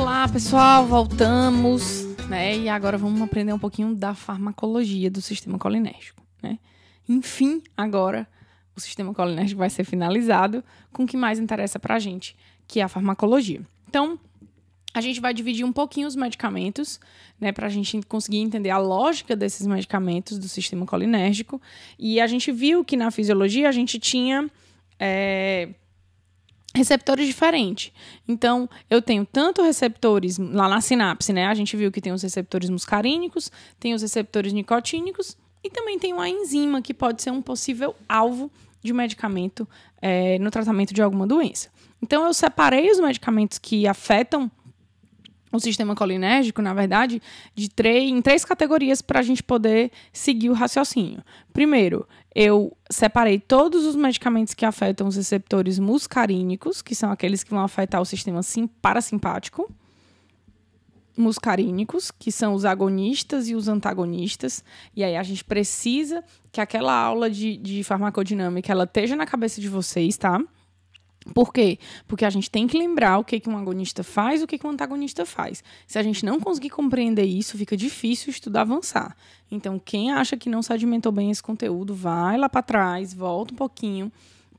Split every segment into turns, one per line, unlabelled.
Olá, pessoal, voltamos, né? E agora vamos aprender um pouquinho da farmacologia do sistema colinérgico, né? Enfim, agora o sistema colinérgico vai ser finalizado com o que mais interessa pra gente, que é a farmacologia. Então, a gente vai dividir um pouquinho os medicamentos, né, para a gente conseguir entender a lógica desses medicamentos do sistema colinérgico. E a gente viu que na fisiologia a gente tinha receptores diferentes. Então, eu tenho tanto receptores lá na sinapse, né? A gente viu que tem os receptores muscarínicos, tem os receptores nicotínicos e também tem uma enzima que pode ser um possível alvo de medicamento no tratamento de alguma doença. Então, eu separei os medicamentos que afetam o sistema colinérgico, na verdade, em três categorias para a gente poder seguir o raciocínio. Primeiro, eu separei todos os medicamentos que afetam os receptores muscarínicos, que são aqueles que vão afetar o sistema parasimpático. Muscarínicos, que são os agonistas e os antagonistas. E aí a gente precisa que aquela aula de farmacodinâmica ela esteja na cabeça de vocês, tá? Por quê? Porque a gente tem que lembrar o que um agonista faz e o que um antagonista faz. Se a gente não conseguir compreender isso, fica difícil estudar avançar. Então, quem acha que não sedimentou bem esse conteúdo, vai lá para trás, volta um pouquinho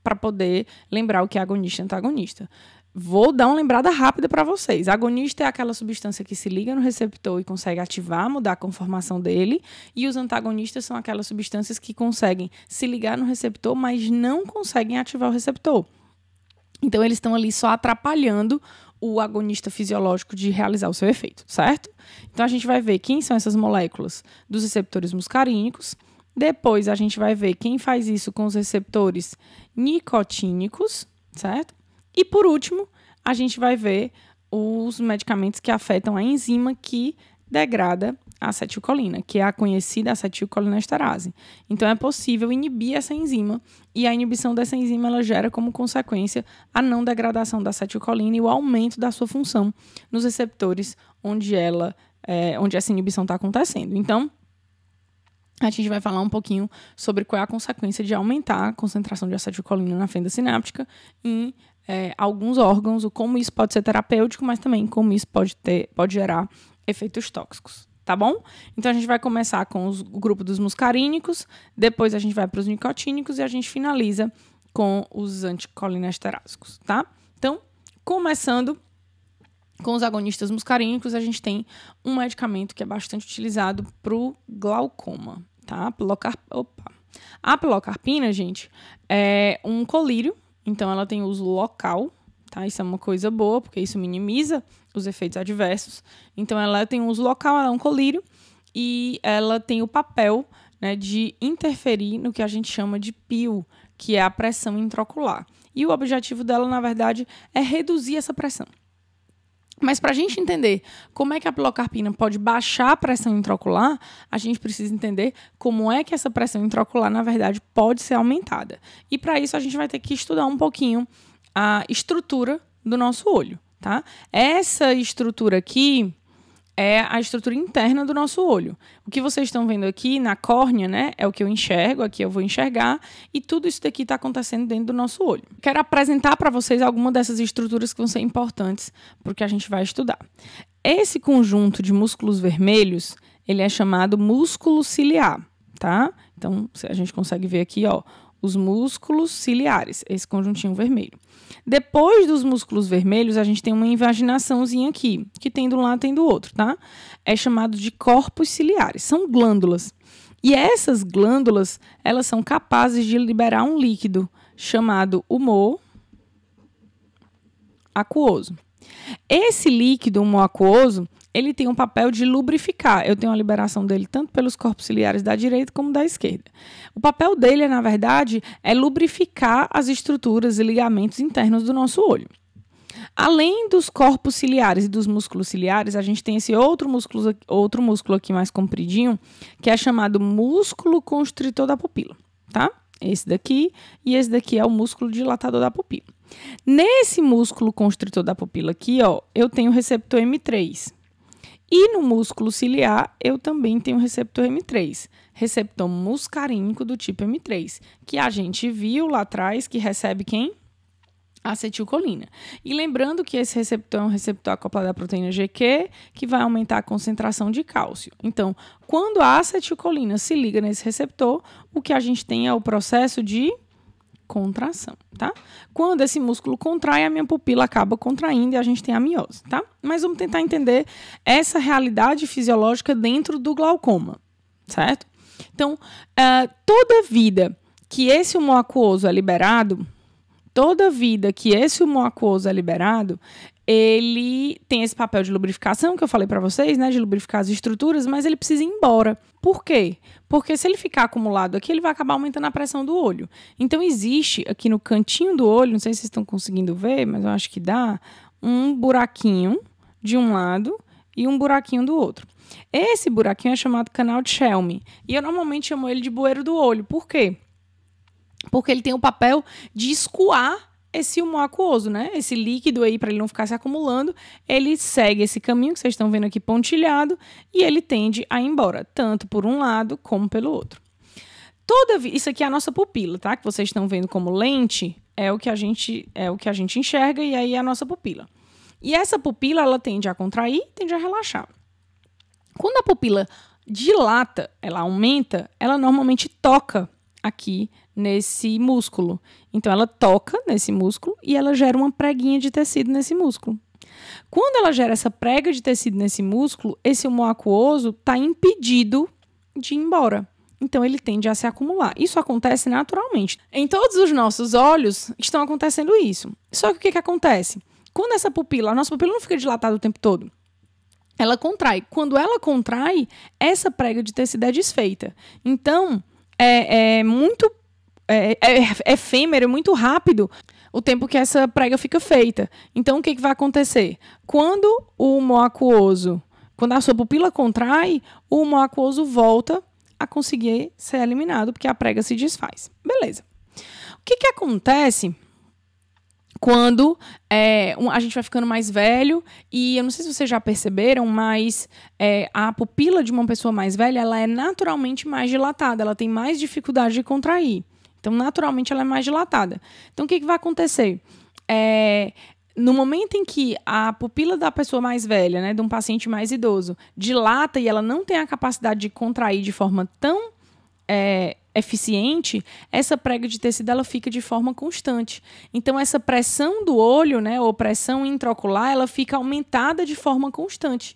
para poder lembrar o que é agonista e antagonista. Vou dar uma lembrada rápida para vocês. Agonista é aquela substância que se liga no receptor e consegue ativar, mudar a conformação dele. E os antagonistas são aquelas substâncias que conseguem se ligar no receptor, mas não conseguem ativar o receptor. Então, eles estão ali só atrapalhando o agonista fisiológico de realizar o seu efeito, certo? Então, a gente vai ver quem são essas moléculas dos receptores muscarínicos. Depois, a gente vai ver quem faz isso com os receptores nicotínicos, certo? E, por último, a gente vai ver os medicamentos que afetam a enzima que degrada a acetilcolina, que é a conhecida acetilcolinesterase. Então, é possível inibir essa enzima e a inibição dessa enzima ela gera como consequência a não degradação da acetilcolina e o aumento da sua função nos receptores onde essa inibição está acontecendo. Então, a gente vai falar um pouquinho sobre qual é a consequência de aumentar a concentração de acetilcolina na fenda sináptica em alguns órgãos, como isso pode ser terapêutico, mas também como isso pode gerar efeitos tóxicos. Tá bom? Então, a gente vai começar com o grupo dos muscarínicos, depois a gente vai para os nicotínicos e a gente finaliza com os anticolinesterásicos, tá? Então, começando com os agonistas muscarínicos, a gente tem um medicamento que é bastante utilizado para o glaucoma, tá? A pilocarpina, gente, é um colírio, então ela tem uso local, tá? Isso é uma coisa boa, porque isso minimiza os efeitos adversos. Então, ela tem um uso local, ela é um colírio e ela tem o papel, né, de interferir no que a gente chama de PIO, que é a pressão intraocular. E o objetivo dela, na verdade, é reduzir essa pressão. Mas para a gente entender como é que a pilocarpina pode baixar a pressão intraocular, a gente precisa entender como é que essa pressão intraocular, na verdade, pode ser aumentada. E para isso, a gente vai ter que estudar um pouquinho a estrutura do nosso olho. Tá? Essa estrutura aqui é a estrutura interna do nosso olho. O que vocês estão vendo aqui na córnea, né, é o que eu enxergo, aqui eu vou enxergar, e tudo isso daqui está acontecendo dentro do nosso olho. Quero apresentar para vocês algumas dessas estruturas que vão ser importantes para o que a gente vai estudar. Esse conjunto de músculos vermelhos, ele é chamado músculo ciliar, tá? Então, a gente consegue ver aqui, ó, os músculos ciliares, esse conjuntinho vermelho. Depois dos músculos vermelhos, a gente tem uma invaginaçãozinha aqui, que tem de um lado, tem do outro, tá? É chamado de corpos ciliares, são glândulas. E essas glândulas, elas são capazes de liberar um líquido chamado humor aquoso. Esse líquido humor aquoso, ele tem um papel de lubrificar. Eu tenho a liberação dele tanto pelos corpos ciliares da direita como da esquerda. O papel dele, na verdade, é lubrificar as estruturas e ligamentos internos do nosso olho. Além dos corpos ciliares e dos músculos ciliares, a gente tem esse outro músculo aqui mais compridinho, que é chamado músculo constritor da pupila, tá? Esse daqui e esse daqui é o músculo dilatador da pupila. Nesse músculo constritor da pupila aqui, ó, eu tenho o receptor M3. E no músculo ciliar, eu também tenho o receptor M3, receptor muscarínico do tipo M3, que a gente viu lá atrás que recebe quem? acetilcolina. E lembrando que esse receptor é um receptor acoplado à proteína GQ, que vai aumentar a concentração de cálcio. Então, quando a acetilcolina se liga nesse receptor, o que a gente tem é o processo de contração, tá? Quando esse músculo contrai, a minha pupila acaba contraindo e a gente tem a miose, tá? Mas vamos tentar entender essa realidade fisiológica dentro do glaucoma, certo? Então, toda vida que esse humor aquoso é liberado, ele tem esse papel de lubrificação, que eu falei para vocês, né, de lubrificar as estruturas, mas ele precisa ir embora. Por quê? Porque se ele ficar acumulado aqui, ele vai acabar aumentando a pressão do olho. Então, existe aqui no cantinho do olho, não sei se vocês estão conseguindo ver, mas eu acho que dá, um buraquinho de um lado e um buraquinho do outro. Esse buraquinho é chamado canal de Schelm, e eu normalmente chamo ele de bueiro do olho. Por quê? Porque ele tem o papel de escoar esse humor aquoso, né? Esse líquido aí, para ele não ficar se acumulando, ele segue esse caminho que vocês estão vendo aqui pontilhado e ele tende a ir embora, tanto por um lado como pelo outro. Isso aqui é a nossa pupila, tá? Que vocês estão vendo como lente, é o que a gente enxerga e aí é a nossa pupila. E essa pupila, ela tende a contrair, tende a relaxar. Quando a pupila dilata, ela aumenta, ela normalmente toca aqui nesse músculo. Então, ela toca nesse músculo e ela gera uma preguinha de tecido nesse músculo. Quando ela gera essa prega de tecido nesse músculo, esse humor aquoso está impedido de ir embora. Então, ele tende a se acumular. Isso acontece naturalmente. Em todos os nossos olhos estão acontecendo isso. Só que o que acontece? Quando essa pupila, a nossa pupila não fica dilatada o tempo todo. Ela contrai. Quando ela contrai, essa prega de tecido é desfeita. Então, é efêmero, é muito rápido o tempo que essa prega fica feita. Então, o que vai acontecer? Quando a sua pupila contrai, o humor aquoso volta a conseguir ser eliminado, porque a prega se desfaz. Beleza. O que acontece quando a gente vai ficando mais velho? E eu não sei se vocês já perceberam, mas a pupila de uma pessoa mais velha, ela é naturalmente mais dilatada, ela tem mais dificuldade de contrair. Então, naturalmente, ela é mais dilatada. Então, o que vai acontecer? No momento em que a pupila da pessoa mais velha, né, de um paciente mais idoso, dilata e ela não tem a capacidade de contrair de forma tão eficiente, essa prega de tecido ela fica de forma constante. Então, essa pressão do olho, né, ou pressão intraocular, ela fica aumentada de forma constante.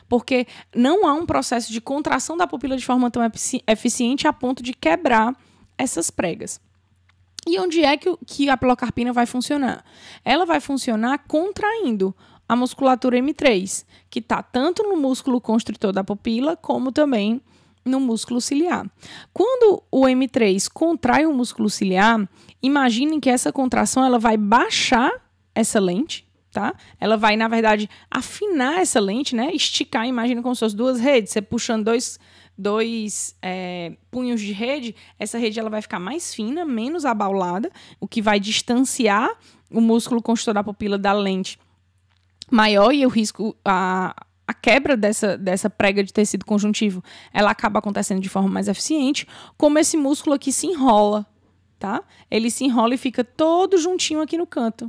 Porque não há um processo de contração da pupila de forma tão eficiente a ponto de quebrar essas pregas. E onde é que a pilocarpina vai funcionar? Ela vai funcionar contraindo a musculatura M3, que está tanto no músculo constritor da pupila, como também no músculo ciliar. Quando o M3 contrai o músculo ciliar, imaginem que essa contração ela vai baixar essa lente, tá? Ela vai, na verdade, afinar essa lente, né? Esticar, imagina como se fossem duas redes, você puxando dois punhos de rede, essa rede ela vai ficar mais fina, menos abaulada, o que vai distanciar o músculo constritor da pupila da lente maior, e o risco, a quebra dessa prega de tecido conjuntivo, ela acaba acontecendo de forma mais eficiente, como esse músculo aqui se enrola, tá? Ele se enrola e fica todo juntinho aqui no canto.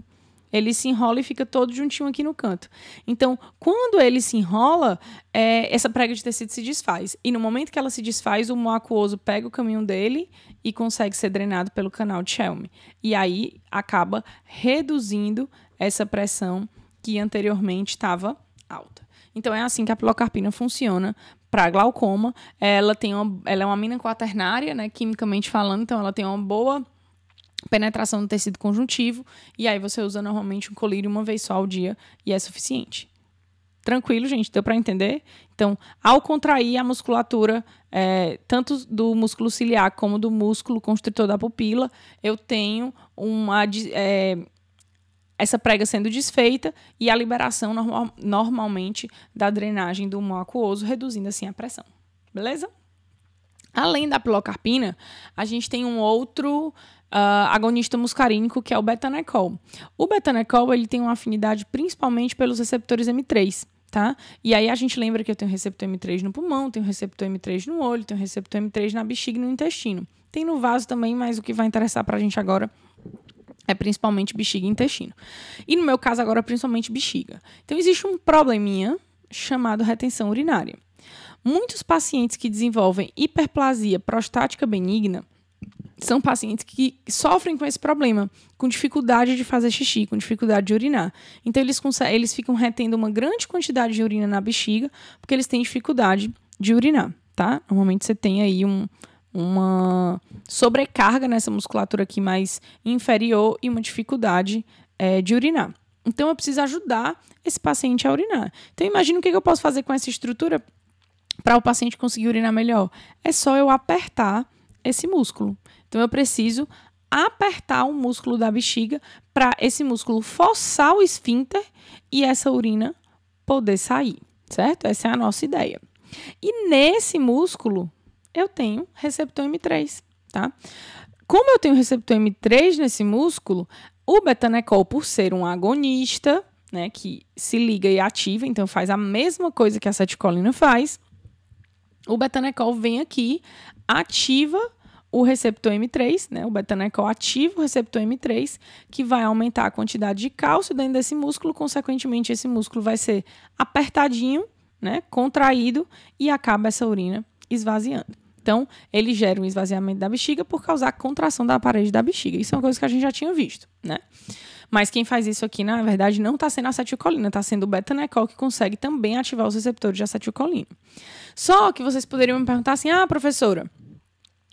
Então, quando ele se enrola, essa prega de tecido se desfaz. E no momento que ela se desfaz, o humor aquoso pega o caminho dele e consegue ser drenado pelo canal de Schelm. E aí, acaba reduzindo essa pressão que anteriormente estava alta. Então, é assim que a pilocarpina funciona para glaucoma. Ela é uma amina quaternária, né, quimicamente falando, então ela tem uma boa penetração no tecido conjuntivo, e aí você usa normalmente um colírio uma vez só ao dia e é suficiente. Tranquilo, gente? Deu para entender? Então, ao contrair a musculatura, tanto do músculo ciliar como do músculo constritor da pupila, eu tenho essa prega sendo desfeita e a liberação normalmente da drenagem do humor aquoso, reduzindo assim a pressão. Beleza? Além da pilocarpina, a gente tem um outro agonista muscarínico, que é o betanecol. O betanecol ele tem uma afinidade principalmente pelos receptores M3, tá? E aí a gente lembra que eu tenho receptor M3 no pulmão, tenho receptor M3 no olho, tenho receptor M3 na bexiga e no intestino. Tem no vaso também, mas o que vai interessar pra gente agora É principalmente bexiga e intestino. E no meu caso agora, principalmente bexiga. Então, existe um probleminha chamado retenção urinária. Muitos pacientes que desenvolvem hiperplasia prostática benigna são pacientes que sofrem com esse problema, com dificuldade de fazer xixi, com dificuldade de urinar. Então, eles ficam retendo uma grande quantidade de urina na bexiga, porque eles têm dificuldade de urinar, tá? Normalmente você tem aí uma sobrecarga nessa musculatura aqui mais inferior e uma dificuldade de urinar. Então, eu preciso ajudar esse paciente a urinar. Então, imagina o que eu posso fazer com essa estrutura para o paciente conseguir urinar melhor. É só eu apertar esse músculo. Então, eu preciso apertar o músculo da bexiga para esse músculo forçar o esfíncter e essa urina poder sair, certo? Essa é a nossa ideia. E nesse músculo, eu tenho receptor M3, tá? Como eu tenho receptor M3 nesse músculo, o betanecol, por ser um agonista, né, que se liga e ativa, então faz a mesma coisa que a acetilcolina faz, o betanecol vem aqui, ativa o receptor M3, né? O betanecol ativa o receptor M3, que vai aumentar a quantidade de cálcio dentro desse músculo, consequentemente esse músculo vai ser apertadinho, né? Contraído e acaba essa urina esvaziando. Então, ele gera um esvaziamento da bexiga por causar a contração da parede da bexiga. Isso é uma coisa que a gente já tinha visto, né? Mas quem faz isso aqui, na verdade, não está sendo a acetilcolina, está sendo o betanecol que consegue também ativar os receptores de acetilcolina. Só que vocês poderiam me perguntar assim, professora,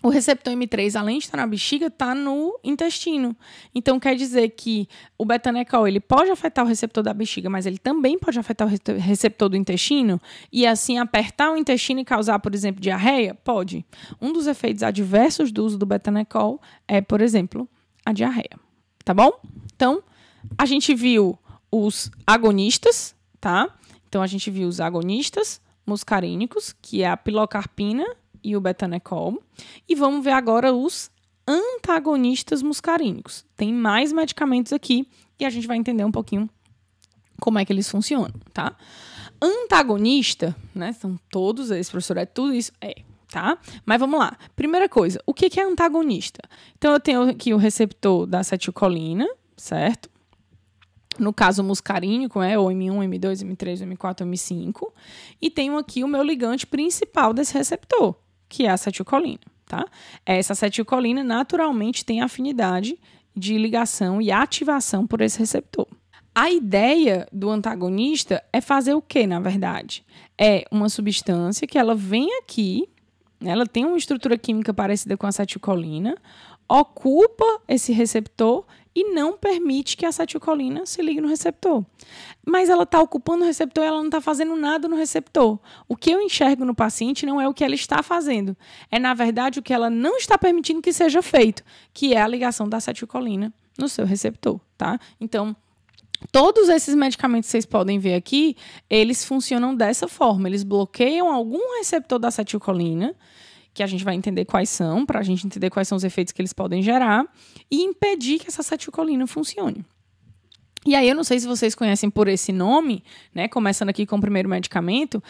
o receptor M3, além de estar na bexiga, está no intestino. Então, quer dizer que o betanecol ele pode afetar o receptor da bexiga, mas ele também pode afetar o receptor do intestino e, assim, apertar o intestino e causar, por exemplo, diarreia? Pode. Um dos efeitos adversos do uso do betanecol é, por exemplo, a diarreia. Tá bom? Então, a gente viu os agonistas, tá? Então, a gente viu os agonistas muscarínicos, que é a pilocarpina e o betanecol. E vamos ver agora os antagonistas muscarínicos. Tem mais medicamentos aqui e a gente vai entender um pouquinho como é que eles funcionam, tá? Antagonista, né? São todos eles, professor, é tudo isso? Tá? Mas vamos lá. Primeira coisa, o que é antagonista? Então, eu tenho aqui o receptor da acetilcolina, certo? No caso muscarínico, o M1, M2, M3, M4, M5. E tenho aqui o meu ligante principal desse receptor, que é a acetilcolina, tá? Essa acetilcolina naturalmente tem afinidade de ligação e ativação por esse receptor. A ideia do antagonista é fazer o quê, na verdade? É uma substância que ela vem aqui, ela tem uma estrutura química parecida com a acetilcolina, ocupa esse receptor e não permite que a acetilcolina se ligue no receptor. Mas ela está ocupando o receptor e ela não está fazendo nada no receptor. O que eu enxergo no paciente não é o que ela está fazendo. É, na verdade, o que ela não está permitindo que seja feito, que é a ligação da acetilcolina no seu receptor, tá? Então, todos esses medicamentos que vocês podem ver aqui, eles funcionam dessa forma. Eles bloqueiam algum receptor da acetilcolina, que a gente vai entender quais são, para a gente entender quais são os efeitos que eles podem gerar, e impedir que essa acetilcolina funcione. E aí, eu não sei se vocês conhecem por esse nome, né? Começando aqui com o primeiro medicamento,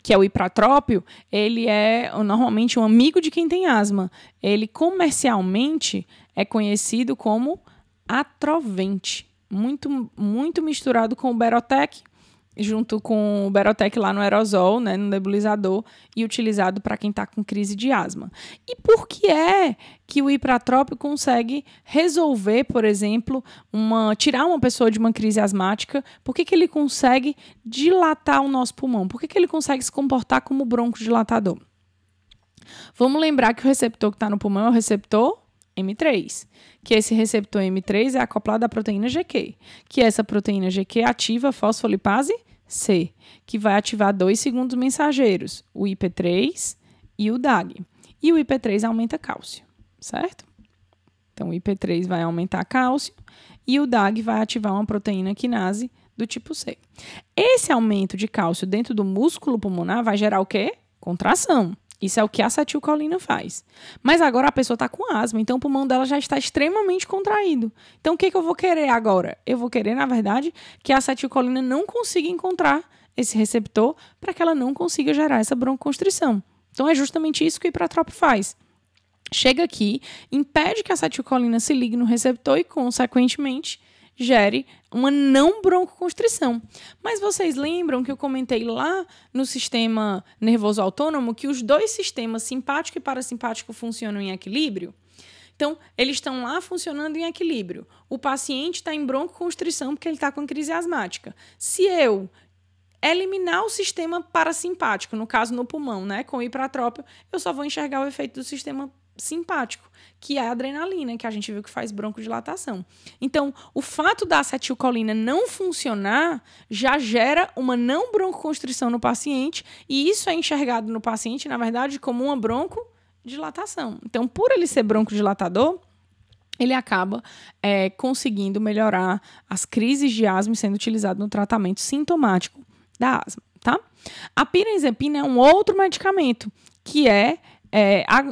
que é o ipratrópio. Ele é normalmente um amigo de quem tem asma. Ele comercialmente é conhecido como Atrovent. Muito misturado com o Berotec, junto com o Berotec lá no aerosol, né, no nebulizador, e utilizado para quem está com crise de asma. E por que é que o ipratrópio consegue resolver, por exemplo, tirar uma pessoa de uma crise asmática? Por que ele consegue dilatar o nosso pulmão? Por que ele consegue se comportar como broncodilatador? Vamos lembrar que o receptor que está no pulmão é o receptor M3, que esse receptor M3 é acoplado à proteína GQ, que essa proteína GQ ativa a fosfolipase C, que vai ativar 2 segundos mensageiros, o IP3 e o DAG. E o IP3 aumenta cálcio, certo? Então, o IP3 vai aumentar cálcio e o DAG vai ativar uma proteína quinase do tipo C. Esse aumento de cálcio dentro do músculo pulmonar vai gerar o quê? Contração. Isso é o que a acetilcolina faz. Mas agora a pessoa está com asma, então o pulmão dela já está extremamente contraído. Então o que eu vou querer agora? Eu vou querer, na verdade, que a acetilcolina não consiga encontrar esse receptor para que ela não consiga gerar essa broncoconstrição. Então é justamente isso que o ipratrópio faz. chega aqui, impede que a acetilcolina se ligue no receptor e, consequentemente, gere uma não broncoconstrição. Mas vocês lembram que eu comentei lá no sistema nervoso autônomo que os dois sistemas, simpático e parasimpático, funcionam em equilíbrio? Então, eles estão lá funcionando em equilíbrio. O paciente está em broncoconstrição porque ele está com crise asmática. Se eu eliminar o sistema parasimpático, no caso no pulmão, né, com hipratrópio, eu só vou enxergar o efeito do sistema simpático, que é a adrenalina, que a gente viu que faz broncodilatação. Então, o fato da acetilcolina não funcionar já gera uma não broncoconstrição no paciente, e isso é enxergado no paciente, na verdade, como uma broncodilatação. Então, por ele ser broncodilatador, ele acaba conseguindo melhorar as crises de asma sendo utilizado no tratamento sintomático da asma, tá? A pirenzepina é um outro medicamento, que é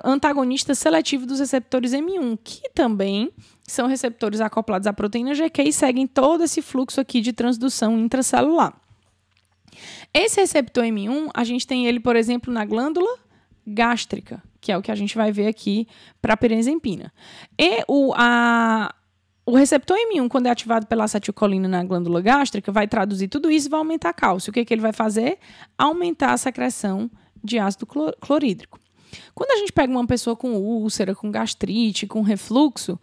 antagonista seletivo dos receptores M1, que também são receptores acoplados à proteína GQ e seguem todo esse fluxo aqui de transdução intracelular. Esse receptor M1, a gente tem ele, por exemplo, na glândula gástrica, que é o que a gente vai ver aqui para a pirenzepina. E o receptor M1, quando é ativado pela acetilcolina na glândula gástrica, vai traduzir tudo isso e vai aumentar cálcio. O que ele vai fazer? Aumentar a secreção de ácido clorídrico. Quando a gente pega uma pessoa com úlcera, com gastrite, com refluxo,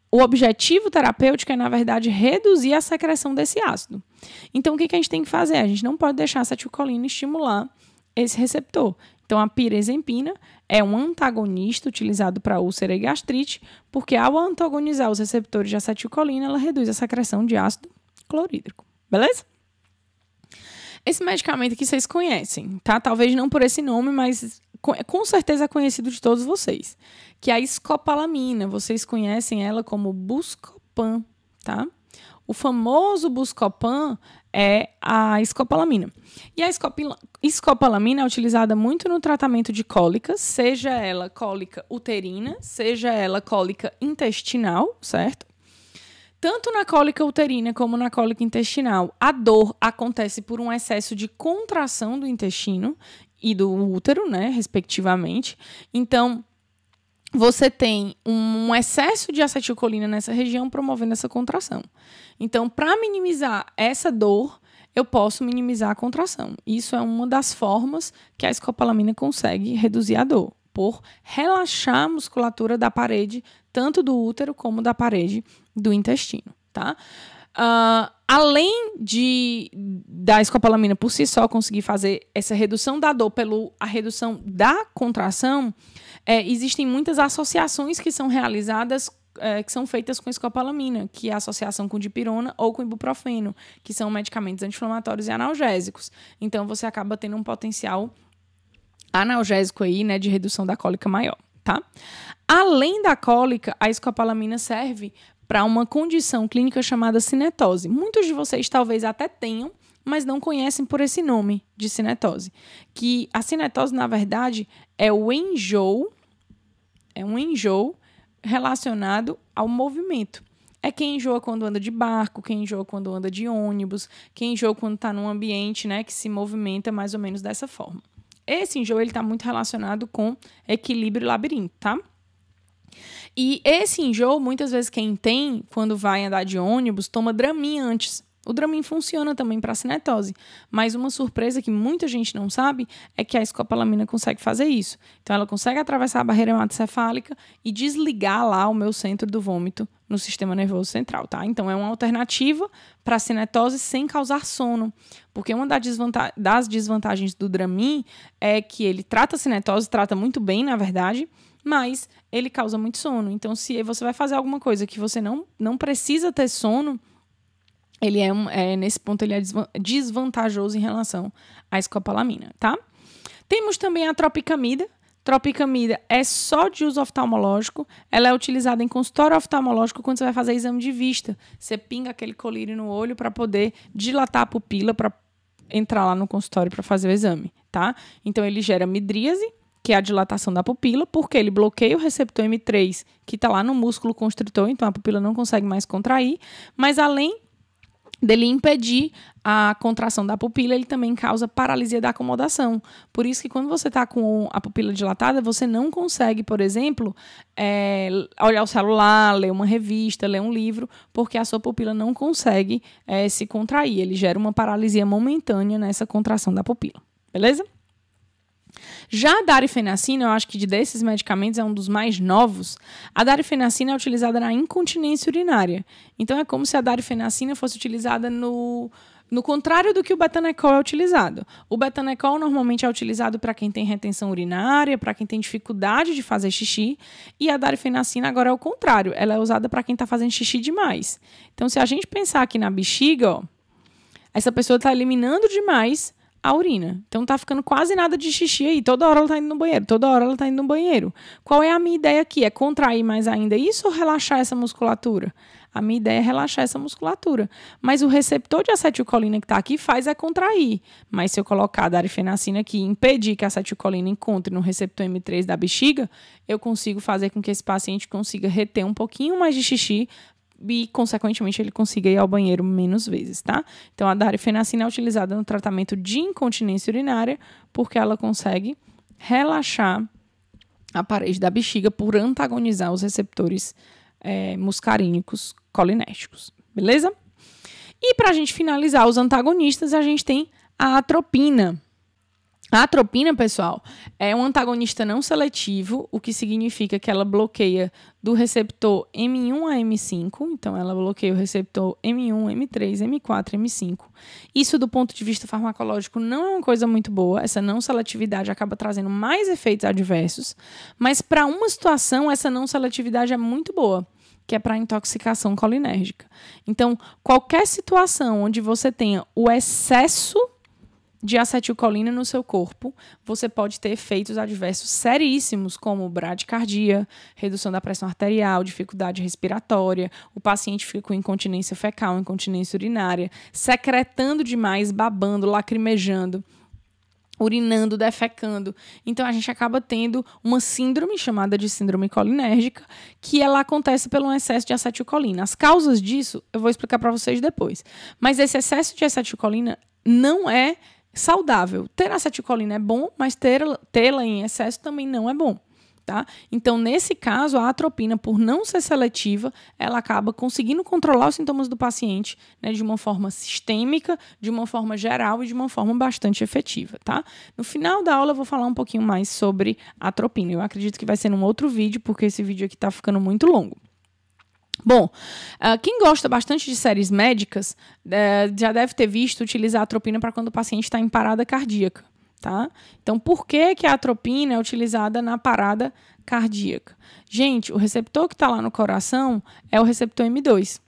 o objetivo terapêutico é, na verdade, reduzir a secreção desse ácido. Então, o que a gente tem que fazer? A gente não pode deixar a acetilcolina estimular esse receptor. Então, a pirenzepina é um antagonista utilizado para úlcera e gastrite, porque ao antagonizar os receptores de acetilcolina, ela reduz a secreção de ácido clorídrico. Beleza? Esse medicamento aqui vocês conhecem, tá? Talvez não por esse nome, mas com certeza é conhecido de todos vocês, que é a escopolamina. Vocês conhecem ela como Buscopan, tá? O famoso Buscopan é a escopolamina. E a escopolamina é utilizada muito no tratamento de cólicas, seja ela cólica uterina, seja ela cólica intestinal, certo? Tanto na cólica uterina como na cólica intestinal, a dor acontece por um excesso de contração do intestino e do útero, né, respectivamente. Então, você tem um excesso de acetilcolina nessa região promovendo essa contração. Então, para minimizar essa dor, eu posso minimizar a contração. Isso é uma das formas que a escopolamina consegue reduzir a dor, por relaxar a musculatura da parede, tanto do útero como da parede do intestino, tá? Além da escopolamina por si só conseguir fazer essa redução da dor a redução da contração, existem muitas associações que são realizadas, que são feitas com escopolamina, que é a associação com dipirona ou com ibuprofeno, que são medicamentos anti-inflamatórios e analgésicos. Então, você acaba tendo um potencial analgésico aí, né, de redução da cólica maior, tá? Além da cólica, a escopolamina serve para uma condição clínica chamada cinetose. Muitos de vocês talvez até tenham, mas não conhecem por esse nome de cinetose. Que a cinetose, na verdade, é um enjoo relacionado ao movimento. É quem enjoa quando anda de barco, quem enjoa quando anda de ônibus, quem enjoa quando está num ambiente, né, que se movimenta mais ou menos dessa forma. Esse enjoo está muito relacionado com equilíbrio e labirinto, tá? E esse enjoo, muitas vezes quem tem, quando vai andar de ônibus, toma Dramin antes. O Dramin funciona também para cinetose, mas uma surpresa que muita gente não sabe é que a escopolamina consegue fazer isso. Então, ela consegue atravessar a barreira hematocefálica e desligar lá o meu centro do vômito no sistema nervoso central, tá? Então, é uma alternativa para a cinetose sem causar sono, porque uma das desvantagens do Dramin é que ele trata a cinetose, trata muito bem, na verdade, mas ele causa muito sono. Então, se você vai fazer alguma coisa que você não precisa ter sono, ele nesse ponto ele é desvantajoso em relação à escopolamina, tá? Temos também a tropicamida. Tropicamida é só de uso oftalmológico. Ela é utilizada em consultório oftalmológico quando você vai fazer exame de vista. Você pinga aquele colírio no olho para poder dilatar a pupila para entrar lá no consultório para fazer o exame, tá? Então, ele gera midríase, que é a dilatação da pupila, porque ele bloqueia o receptor M3, que está lá no músculo constritor, então a pupila não consegue mais contrair. Mas, além dele impedir a contração da pupila, ele também causa paralisia da acomodação. Por isso que quando você está com a pupila dilatada, você não consegue, por exemplo, olhar o celular, ler uma revista, ler um livro, porque a sua pupila não consegue se contrair. Ele gera uma paralisia momentânea nessa contração da pupila. Beleza? Já a darifenacina, eu acho que desses medicamentos é um dos mais novos. A darifenacina é utilizada na incontinência urinária. Então, é como se a darifenacina fosse utilizada no contrário do que o betanecol é utilizado. O betanecol normalmente é utilizado para quem tem retenção urinária, para quem tem dificuldade de fazer xixi, e a darifenacina agora é o contrário. Ela é usada para quem está fazendo xixi demais. Então, se a gente pensar aqui na bexiga, ó, essa pessoa está eliminando demais a urina. Então tá ficando quase nada de xixi aí. Toda hora ela tá indo no banheiro. Toda hora ela tá indo no banheiro. Qual é a minha ideia aqui? É contrair mais ainda isso ou relaxar essa musculatura? A minha ideia é relaxar essa musculatura. Mas o receptor de acetilcolina que tá aqui faz é contrair. Mas se eu colocar a darifenacina aqui e impedir que a acetilcolina encontre no receptor M3 da bexiga, eu consigo fazer com que esse paciente consiga reter um pouquinho mais de xixi e, consequentemente, ele consiga ir ao banheiro menos vezes, tá? Então, a darifenacina é utilizada no tratamento de incontinência urinária porque ela consegue relaxar a parede da bexiga por antagonizar os receptores muscarínicos colinérgicos, beleza? E, para a gente finalizar os antagonistas, a gente tem a atropina. A atropina, pessoal, é um antagonista não seletivo, o que significa que ela bloqueia do receptor M1 a M5, então ela bloqueia o receptor M1, M3, M4, M5. Isso, do ponto de vista farmacológico, não é uma coisa muito boa, essa não seletividade acaba trazendo mais efeitos adversos, mas para uma situação, essa não seletividade é muito boa, que é para intoxicação colinérgica. Então, qualquer situação onde você tenha o excesso de acetilcolina no seu corpo, você pode ter efeitos adversos seríssimos, como bradicardia, redução da pressão arterial, dificuldade respiratória, o paciente fica com incontinência fecal, incontinência urinária, secretando demais, babando, lacrimejando, urinando, defecando. Então, a gente acaba tendo uma síndrome chamada de síndrome colinérgica, que ela acontece pelo excesso de acetilcolina. As causas disso, eu vou explicar para vocês depois. Mas esse excesso de acetilcolina não é saudável. Ter acetilcolina é bom, mas tê-la em excesso também não é bom, tá? Então, nesse caso, a atropina, por não ser seletiva, ela acaba conseguindo controlar os sintomas do paciente, né, de uma forma sistêmica, de uma forma geral e de uma forma bastante efetiva, tá? No final da aula, eu vou falar um pouquinho mais sobre a atropina. Eu acredito que vai ser num outro vídeo, porque esse vídeo aqui tá ficando muito longo. Bom, quem gosta bastante de séries médicas já deve ter visto utilizar a atropina para quando o paciente está em parada cardíaca, tá? Então, por que a atropina é utilizada na parada cardíaca? Gente, o receptor que está lá no coração é o receptor M2.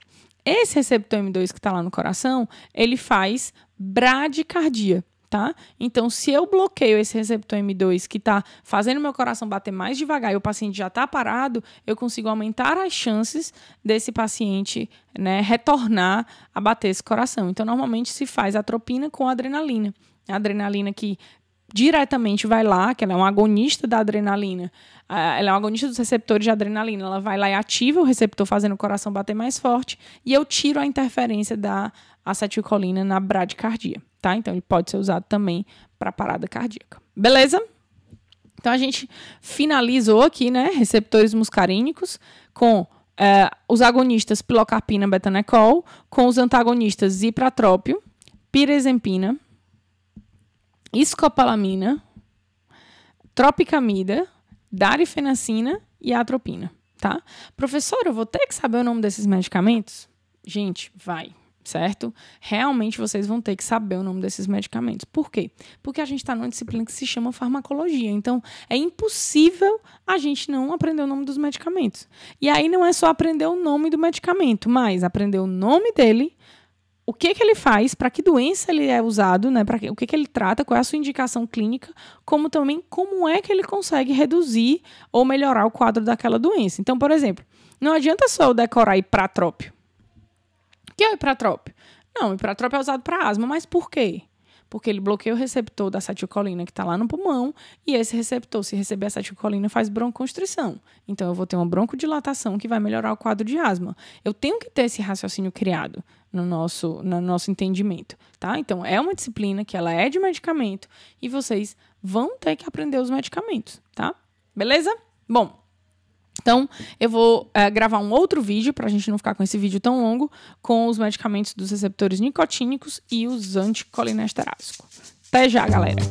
Esse receptor M2 que está lá no coração, ele faz bradicardia. Tá? Então, se eu bloqueio esse receptor M2 que está fazendo meu coração bater mais devagar e o paciente já está parado, eu consigo aumentar as chances desse paciente, né, retornar a bater esse coração. Então, normalmente se faz atropina com adrenalina. A adrenalina que diretamente vai lá, que ela é um agonista da adrenalina, ela é um agonista dos receptores de adrenalina, ela vai lá e ativa o receptor fazendo o coração bater mais forte e eu tiro a interferência da acetilcolina na bradicardia, tá? Então, ele pode ser usado também para parada cardíaca. Beleza? Então, a gente finalizou aqui, né, receptores muscarínicos com os agonistas pilocarpina, betanecol, com os antagonistas zipratrópio, pirazepina, escopolamina, tropicamida, darifenacina e atropina, tá? Professora, eu vou ter que saber o nome desses medicamentos? Gente, vai, certo? Realmente vocês vão ter que saber o nome desses medicamentos. Por quê? Porque a gente está numa disciplina que se chama farmacologia. Então, é impossível a gente não aprender o nome dos medicamentos. E aí não é só aprender o nome do medicamento, mas aprender o nome dele, o que ele faz, para que doença ele é usado, né? O que ele trata, qual é a sua indicação clínica, como também como é que ele consegue reduzir ou melhorar o quadro daquela doença. Então, por exemplo, não adianta só eu decorar ipratrópio. O que é o ipratrópio? Não, o ipratrópio é usado para asma, mas por quê? Porque ele bloqueia o receptor da acetilcolina que está lá no pulmão e esse receptor, se receber acetilcolina, faz broncoconstrição. Então, eu vou ter uma broncodilatação que vai melhorar o quadro de asma. Eu tenho que ter esse raciocínio criado no nosso entendimento, tá? Então, é uma disciplina que ela é de medicamento e vocês vão ter que aprender os medicamentos, tá? Beleza? Bom, então, eu vou gravar um outro vídeo, para a gente não ficar com esse vídeo tão longo, com os medicamentos dos receptores nicotínicos e os anticolinesteráticos. Até já, galera!